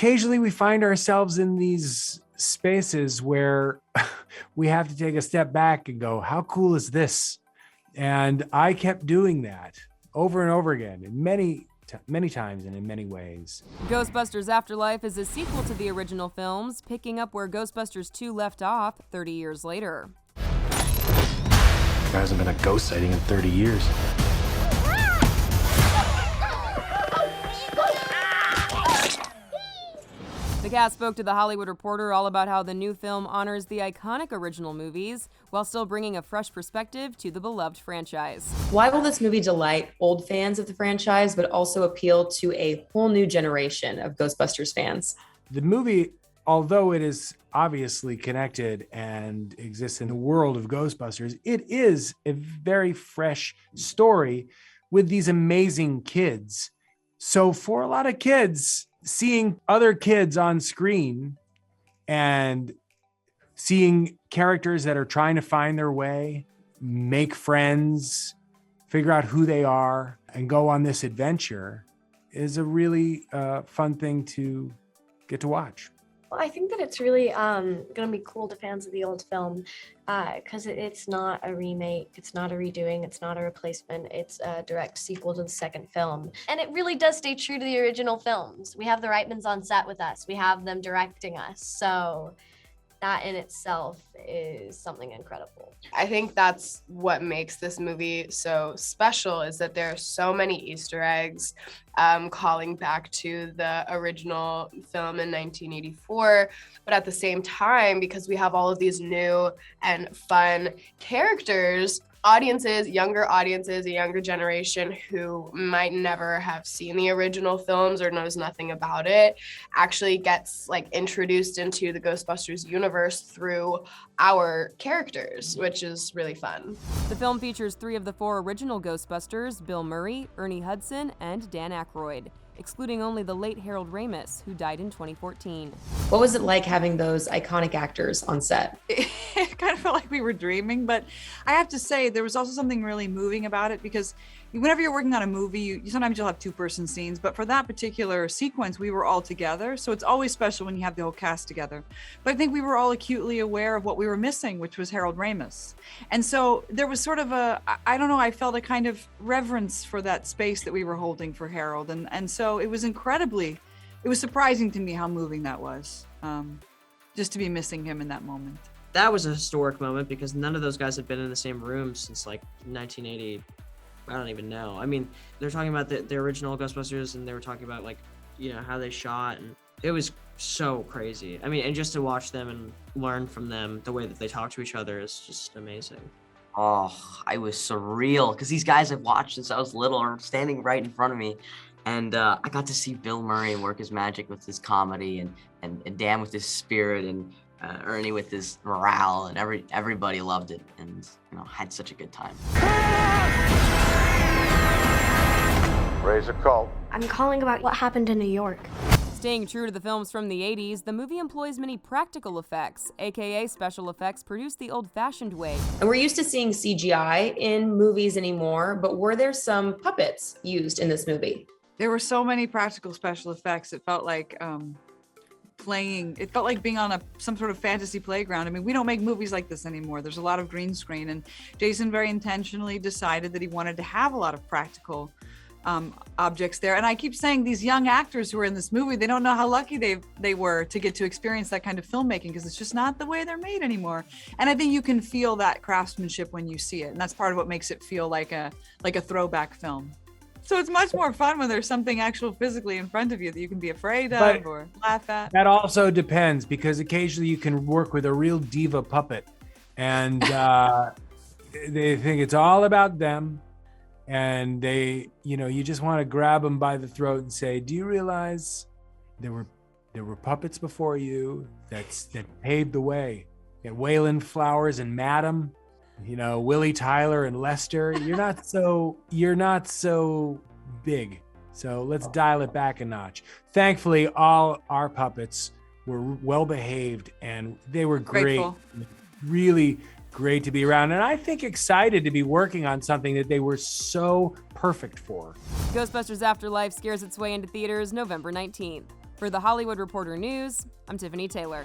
occasionally we find ourselves in these spaces where we have to take a step back and go, how cool is this? And I kept doing that over and over again in many times and in many ways. Ghostbusters Afterlife is a sequel to the original films, picking up where Ghostbusters 2 left off 30 years later. There hasn't been a ghost sighting in 30 years. The cast spoke to The Hollywood Reporter all about how the new film honors the iconic original movies while still bringing a fresh perspective to the beloved franchise. Why will this movie delight old fans of the franchise, but also appeal to a whole new generation of Ghostbusters fans? The movie, although it is obviously connected and exists in the world of Ghostbusters, it is a very fresh story with these amazing kids. So for a lot of kids, seeing other kids on screen and seeing characters that are trying to find their way, make friends, figure out who they are, and go on this adventure is a really fun thing to get to watch. Well, I think that it's really going to be cool to fans of the old film because it's not a remake, it's not a redoing, it's not a replacement, it's a direct sequel to the second film. And it really does stay true to the original films. We have the Reitmans on set with us, we have them directing us, so that in itself is something incredible. I think that's what makes this movie so special, is that there are so many Easter eggs calling back to the original film in 1984. But at the same time, because we have all of these new and fun characters, younger audiences, a younger generation who might never have seen the original films or knows nothing about it, actually gets introduced into the Ghostbusters universe through our characters, which is really fun. The film features 3 of the 4 original Ghostbusters: Bill Murray, Ernie Hudson, and Dan Aykroyd, excluding only the late Harold Ramis, who died in 2014. What was it like having those iconic actors on set? It kind of felt like we were dreaming, but I have to say there was also something really moving about it, because whenever you're working on a movie, sometimes you'll have 2-person scenes, but for that particular sequence, we were all together. So it's always special when you have the whole cast together. But I think we were all acutely aware of what we were missing, which was Harold Ramis. And so there was sort of I felt a kind of reverence for that space that we were holding for Harold. And so it was surprising to me how moving that was, just to be missing him in that moment. That was a historic moment because none of those guys had been in the same room since 1980. I don't even know. I mean, they're talking about the original Ghostbusters, and they were talking about how they shot, and it was so crazy. I mean, and just to watch them and learn from them, the way that they talk to each other is just amazing. Oh, I was surreal because these guys I've watched since I was little are standing right in front of me. And I got to see Bill Murray work his magic with his comedy, and Dan with his spirit, and Ernie with his morale, and everybody loved it, and had such a good time. Raise a call. I'm calling about what happened in New York. Staying true to the films from the 80s, the movie employs many practical effects, aka special effects produced the old-fashioned way. And we're used to seeing CGI in movies anymore, but were there some puppets used in this movie? There were so many practical special effects. It felt like being on some sort of fantasy playground. I mean, we don't make movies like this anymore. There's a lot of green screen, and Jason very intentionally decided that he wanted to have a lot of practical objects there. And I keep saying these young actors who are in this movie, they don't know how lucky they were to get to experience that kind of filmmaking, because it's just not the way they're made anymore. And I think you can feel that craftsmanship when you see it, and that's part of what makes it feel like a throwback film. So it's much more fun when there's something actual physically in front of you that you can be afraid of or laugh at. That also depends, because occasionally you can work with a real diva puppet, and they think it's all about them, and you just want to grab them by the throat and say, "Do you realize there were puppets before you that paved the way? You had Wayland Flowers and Madam. Willie Tyler and Lester. You're not so big. So let's dial it back a notch." Thankfully, all our puppets were well behaved, and they were great. Grateful. Really great to be around. And I think excited to be working on something that they were so perfect for. Ghostbusters Afterlife scares its way into theaters November 19th. For The Hollywood Reporter News, I'm Tiffany Taylor.